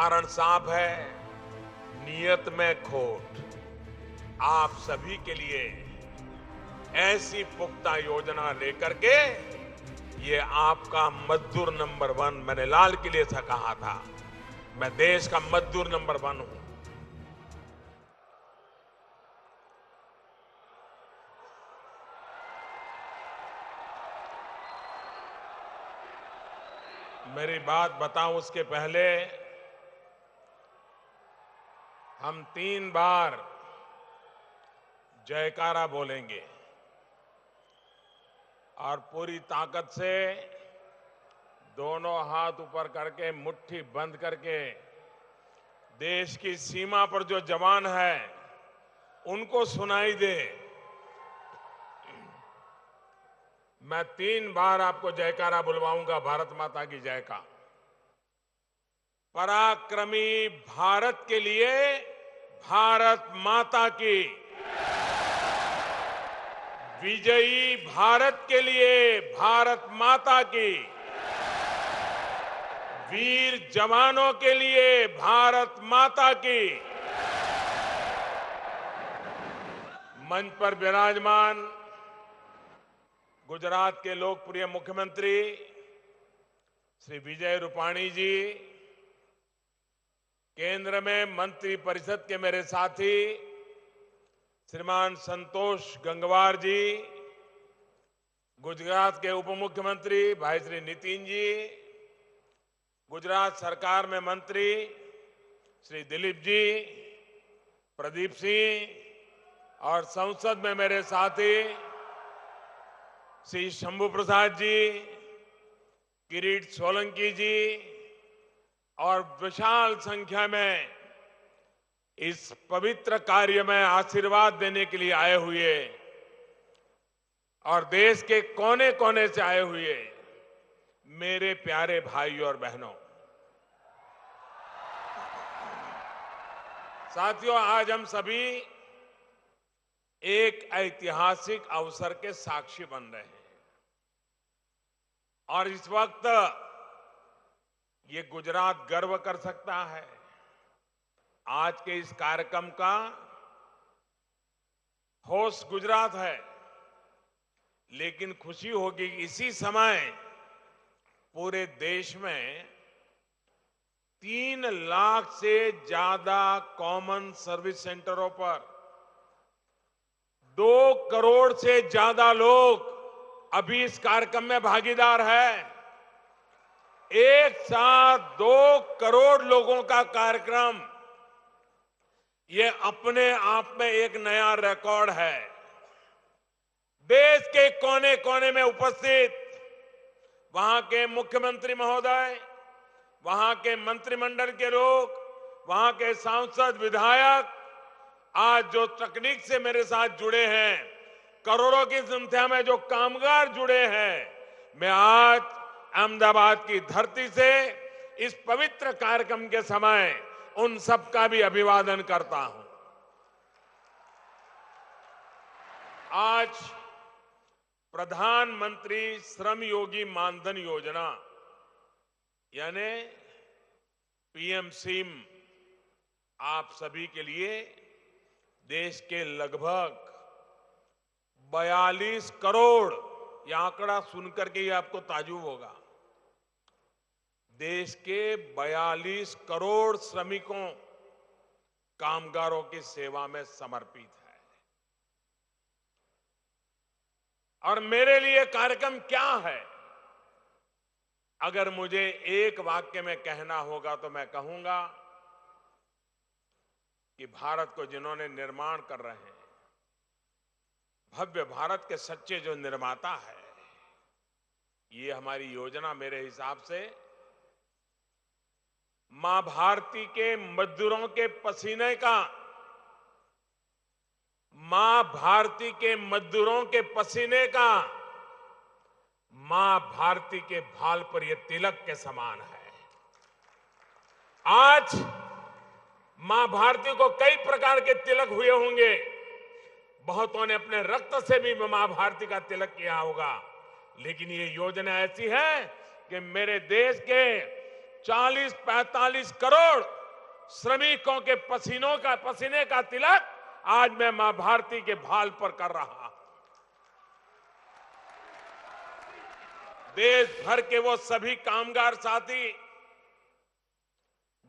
कारण साफ है, नियत में खोट। आप सभी के लिए ऐसी पुख्ता योजना लेकर के ये आपका मजदूर नंबर 1, मैंने लाल किले से कहा था, मैं देश का मजदूर नंबर 1 हूं। मेरी बात बताऊं उसके पहले हम 3 बार जयकारा बोलेंगे और पूरी ताकत से दोनों हाथ ऊपर करके मुट्ठी बंद करके देश की सीमा पर जो जवान है उनको सुनाई दे। मैं 3 बार आपको जयकारा बुलवाऊंगा, भारत माता की जय का। पराक्रमी भारत के लिए भारत माता की, विजयी भारत के लिए भारत माता की, वीर जवानों के लिए भारत माता की। मंच पर विराजमान गुजरात के लोकप्रिय मुख्यमंत्री श्री विजय रूपाणी जी, केंद्र में मंत्री परिषद के मेरे साथी श्रीमान संतोष गंगवार जी, गुजरात के उप मुख्यमंत्री भाई श्री नितिन जी, गुजरात सरकार में मंत्री श्री दिलीप जी, प्रदीप सिंह और संसद में मेरे साथी श्री शंभू प्रसाद जी, किरीट सोलंकी जी और विशाल संख्या में इस पवित्र कार्य में आशीर्वाद देने के लिए आए हुए और देश के कोने कोने से आए हुए मेरे प्यारे भाइयों और बहनों, साथियों, आज हम सभी एक ऐतिहासिक अवसर के साक्षी बन रहे हैं और इस वक्त ये गुजरात गर्व कर सकता है। आज के इस कार्यक्रम का होस्ट गुजरात है, लेकिन खुशी होगी कि इसी समय पूरे देश में 3 लाख से ज्यादा कॉमन सर्विस सेंटरों पर 2 करोड़ से ज्यादा लोग अभी इस कार्यक्रम में भागीदार है। एक साथ 2 करोड़ लोगों का कार्यक्रम, ये अपने आप में एक नया रिकॉर्ड है। देश के कोने कोने में उपस्थित वहां के मुख्यमंत्री महोदय, वहां के मंत्रिमंडल के लोग, वहां के सांसद, विधायक, आज जो तकनीक से मेरे साथ जुड़े हैं, करोड़ों की संख्या में जो कामगार जुड़े हैं, मैं आज अहमदाबाद की धरती से इस पवित्र कार्यक्रम के समय उन सबका भी अभिवादन करता हूं। आज प्रधानमंत्री श्रम योगी मानधन योजना यानी पीएम सीएम आप सभी के लिए देश के लगभग 42 करोड़, यह आंकड़ा सुनकर के ही आपको ताज्जुब होगा, देश के 42 करोड़ श्रमिकों, कामगारों की सेवा में समर्पित है। और मेरे लिए कार्यक्रम क्या है? अगर मुझे एक वाक्य में कहना होगा तो मैं कहूंगा कि भारत को जिन्होंने निर्माण कर रहे हैं, भव्य भारत के सच्चे जो निर्माता है, ये हमारी योजना मेरे हिसाब से मां भारती के मजदूरों के पसीने का, मां भारती के मजदूरों के पसीने का, मां भारती के भाल पर यह तिलक के समान है। आज मां भारती को कई प्रकार के तिलक हुए होंगे, बहुतों ने अपने रक्त से भी मां भारती का तिलक किया होगा, लेकिन ये योजना ऐसी है कि मेरे देश के 40-45 करोड़ श्रमिकों के पसीने का तिलक आज मैं मां भारती के भाल पर कर रहा हूं। देश भर के वो सभी कामगार साथी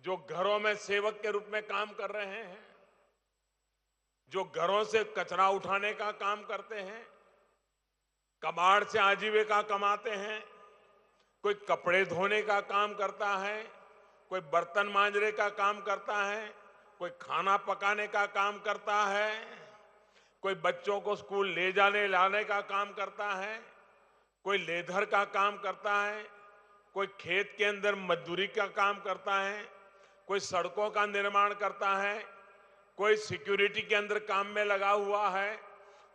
जो घरों में सेवक के रूप में काम कर रहे हैं, जो घरों से कचरा उठाने का काम करते हैं, कबाड़ से आजीविका कमाते हैं, कोई कपड़े धोने का काम करता है, कोई बर्तन मांजने का काम करता है, कोई खाना पकाने का काम करता है, कोई बच्चों को स्कूल ले जाने लाने का काम करता है, कोई लेदर का काम करता है, कोई खेत के अंदर मजदूरी का काम करता है, कोई सड़कों का निर्माण करता है, कोई सिक्योरिटी के अंदर काम में लगा हुआ है,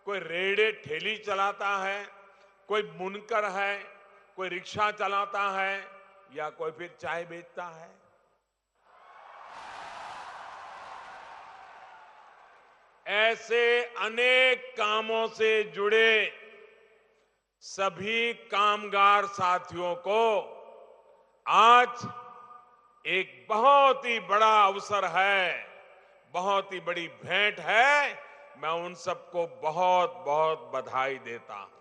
कोई रेहड़ी ठेली चलाता है, कोई बुनकर है, कोई रिक्शा चलाता है या कोई फिर चाय बेचता है। ऐसे अनेक कामों से जुड़े सभी कामगार साथियों को आज एक बहुत ही बड़ा अवसर है, बहुत ही बड़ी भेंट है। मैं उन सबको बहुत बहुत बधाई देता हूं।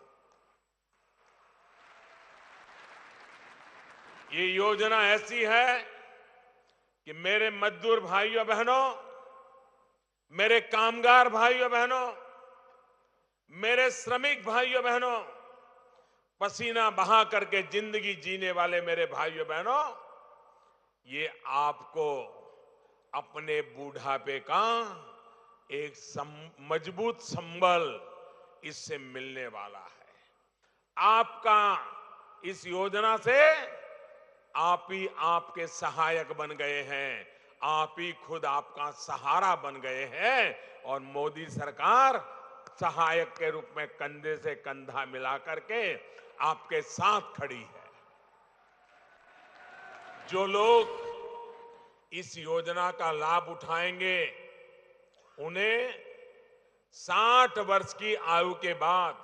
ये योजना ऐसी है कि मेरे मजदूर भाइयों बहनों, मेरे कामगार भाइयों बहनों, मेरे श्रमिक भाइयों बहनों, पसीना बहा करके जिंदगी जीने वाले मेरे भाइयों बहनों, ये आपको अपने बुढ़ापे का एक मजबूत संबल इससे मिलने वाला है। आपका इस योजना से आप ही आपके सहायक बन गए हैं, आप ही खुद आपका सहारा बन गए हैं और मोदी सरकार सहायक के रूप में कंधे से कंधा मिला करके आपके साथ खड़ी है। जो लोग इस योजना का लाभ उठाएंगे उन्हें 60 वर्ष की आयु के बाद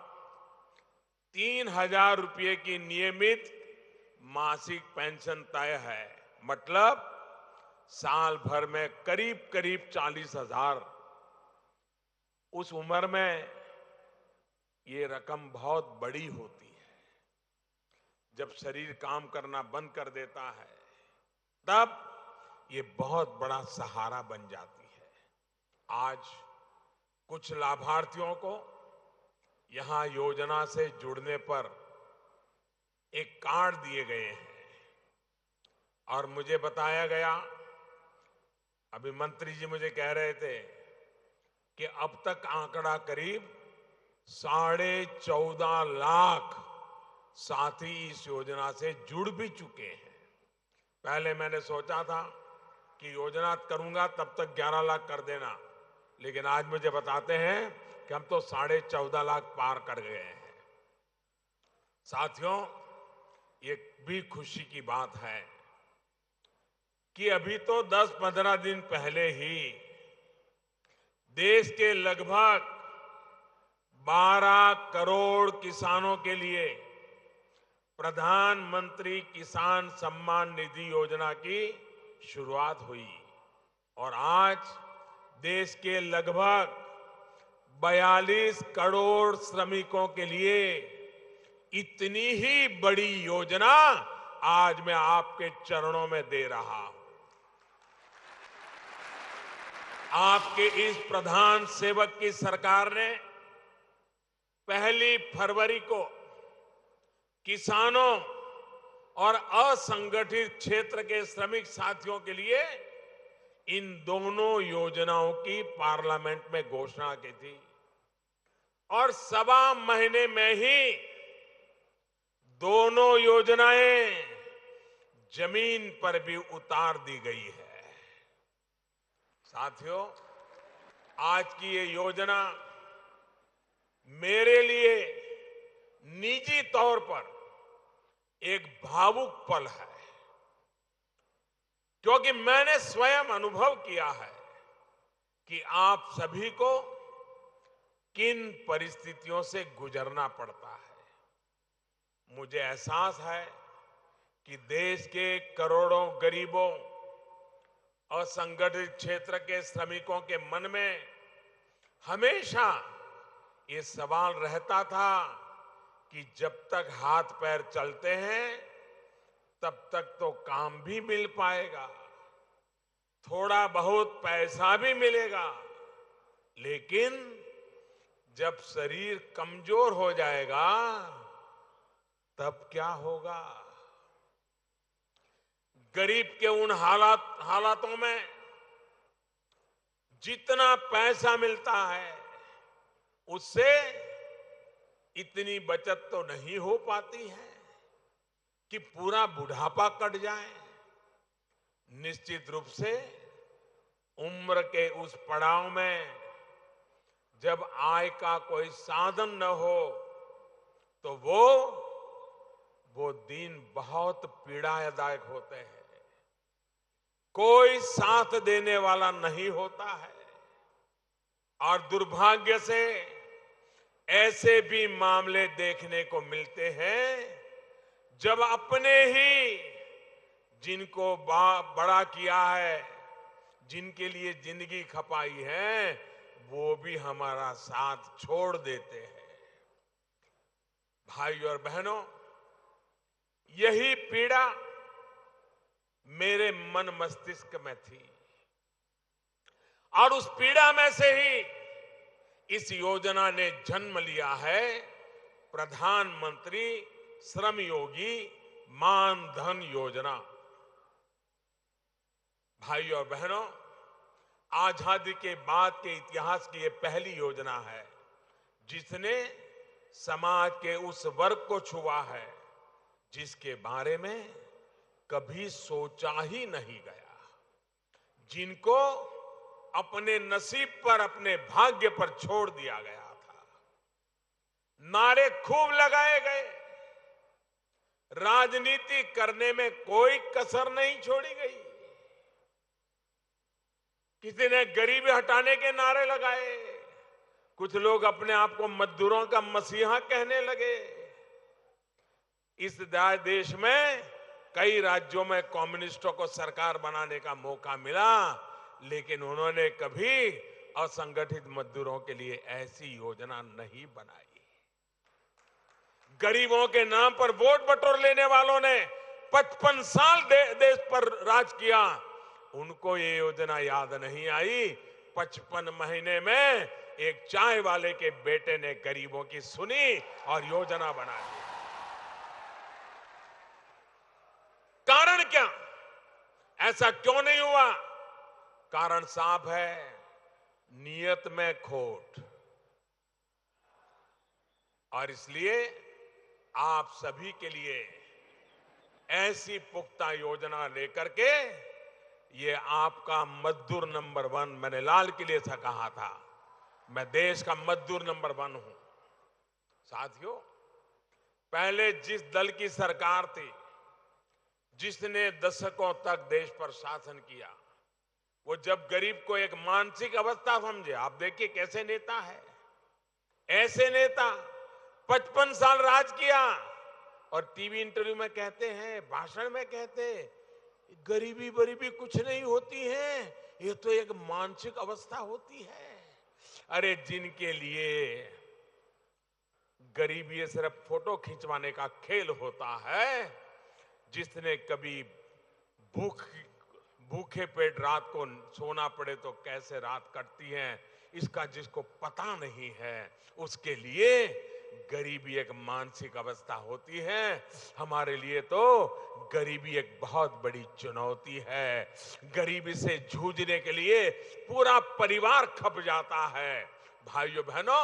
3,000 रुपये की नियमित मासिक पेंशन तय है। मतलब साल भर में करीब करीब 40,000। उस उम्र में ये रकम बहुत बड़ी होती है। जब शरीर काम करना बंद कर देता है तब ये बहुत बड़ा सहारा बन जाती है। आज कुछ लाभार्थियों को यहां योजना से जुड़ने पर एक कार्ड दिए गए हैं और मुझे बताया गया, अभी मंत्री जी मुझे कह रहे थे कि अब तक आंकड़ा करीब 14.5 लाख साथी इस योजना से जुड़ भी चुके हैं। पहले मैंने सोचा था कि योजना करूंगा तब तक 11 लाख कर देना, लेकिन आज मुझे बताते हैं कि हम तो 14.5 लाख पार कर गए हैं। साथियों, ये भी खुशी की बात है कि अभी तो 10-15 दिन पहले ही देश के लगभग 12 करोड़ किसानों के लिए प्रधानमंत्री किसान सम्मान निधि योजना की शुरुआत हुई और आज देश के लगभग 42 करोड़ श्रमिकों के लिए इतनी ही बड़ी योजना आज मैं आपके चरणों में दे रहा हूं। आपके इस प्रधान सेवक की सरकार ने 1 फरवरी को किसानों और असंगठित क्षेत्र के श्रमिक साथियों के लिए इन दोनों योजनाओं की पार्लियामेंट में घोषणा की थी और 1.25 महीने में ही दोनों योजनाएं जमीन पर भी उतार दी गई है। साथियों, आज की ये योजना मेरे लिए निजी तौर पर एक भावुक पल है, क्योंकि मैंने स्वयं अनुभव किया है कि आप सभी को किन परिस्थितियों से गुजरना पड़ता है। मुझे एहसास है कि देश के करोड़ों गरीबों असंगठित क्षेत्र के श्रमिकों के मन में हमेशा ये सवाल रहता था कि जब तक हाथ पैर चलते हैं तब तक तो काम भी मिल पाएगा, थोड़ा बहुत पैसा भी मिलेगा, लेकिन जब शरीर कमजोर हो जाएगा तब क्या होगा। गरीब के उन हालातों में जितना पैसा मिलता है उससे इतनी बचत तो नहीं हो पाती है कि पूरा बुढ़ापा कट जाए। निश्चित रूप से उम्र के उस पड़ाव में जब आय का कोई साधन न हो तो वो दिन बहुत पीड़ादायक होते हैं। कोई साथ देने वाला नहीं होता है और दुर्भाग्य से ऐसे भी मामले देखने को मिलते हैं जब अपने ही जिनको बड़ा किया है, जिनके लिए जिंदगी खपाई है, वो भी हमारा साथ छोड़ देते हैं। भाइयों और बहनों, यही पीड़ा मेरे मन मस्तिष्क में थी और उस पीड़ा में से ही इस योजना ने जन्म लिया है। प्रधानमंत्री श्रम योगी मान धन योजना। भाइयों और बहनों, आजादी के बाद के इतिहास की यह पहली योजना है जिसने समाज के उस वर्ग को छुआ है जिसके बारे में कभी सोचा ही नहीं गया, जिनको अपने नसीब पर, अपने भाग्य पर छोड़ दिया गया था। नारे खूब लगाए गए, राजनीति करने में कोई कसर नहीं छोड़ी गई। किसी ने गरीबी हटाने के नारे लगाए, कुछ लोग अपने आप को मजदूरों का मसीहा कहने लगे। इस देश में कई राज्यों में कम्युनिस्टों को सरकार बनाने का मौका मिला, लेकिन उन्होंने कभी असंगठित मजदूरों के लिए ऐसी योजना नहीं बनाई। गरीबों के नाम पर वोट बटोर लेने वालों ने 55 साल देश पर राज किया, उनको ये योजना याद नहीं आई। 55 महीने में एक चाय वाले के बेटे ने गरीबों की सुनी और योजना बना दी। कारण क्या? ऐसा क्यों नहीं हुआ? कारण साफ है, नियत में खोट। और इसलिए आप सभी के लिए ऐसी पुख्ता योजना लेकर के, ये आपका मजदूर नंबर 1, मैंने लाल किले से कहा था, मैं देश का मजदूर नंबर 1 हूं। साथियों, पहले जिस दल की सरकार थी जिसने दशकों तक देश पर शासन किया, वो जब गरीब को एक मानसिक अवस्था समझे, आप देखिए कैसे नेता है, ऐसे नेता 55 साल राज किया और टीवी इंटरव्यू में कहते हैं, भाषण में कहते, गरीबी बरीबी कुछ नहीं होती है, ये तो एक मानसिक अवस्था होती है। अरे जिनके लिए गरीबी सिर्फ फोटो खिंचवाने का खेल होता है, जिसने कभी भूखे पेट रात को सोना पड़े तो कैसे रात कटती है, इसका जिसको पता नहीं है, उसके लिए गरीबी एक मानसिक अवस्था होती है। हमारे लिए तो गरीबी एक बहुत बड़ी चुनौती है। गरीबी से जूझने के लिए पूरा परिवार खप जाता है। भाइयों बहनों,